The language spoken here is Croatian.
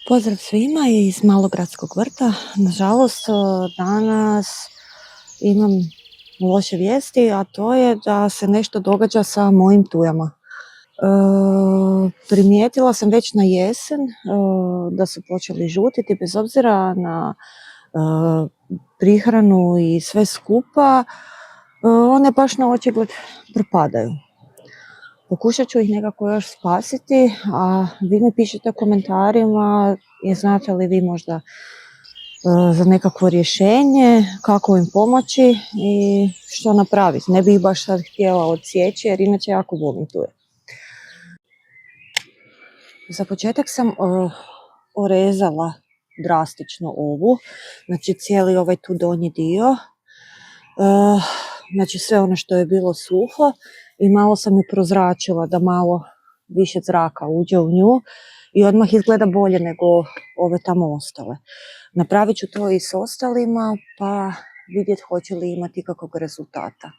Pozdrav svima iz Malogradskog vrta. Nažalost, danas imam loše vijesti, a to je da se nešto događa sa mojim tujama. Primijetila sam već na jesen da su počeli žutiti, bez obzira na prihranu i sve skupa, one baš na očigled propadaju. Pokušat ću ih nekako još spasiti, a vi mi pišete u komentarima i znate li vi možda za nekakvo rješenje, kako im pomoći i što napraviti. Ne bih baš sad htjela odsjeći jer inače jako volim tuje. Za početak sam orezala drastično ovu, znači cijeli ovaj tu donji dio, znači sve ono što je bilo suho i malo sam ju prozračila da malo više zraka uđe u nju i odmah izgleda bolje nego ove tamo ostale. Napravit ću to i s ostalima pa vidjeti hoće li imati kakvog rezultata.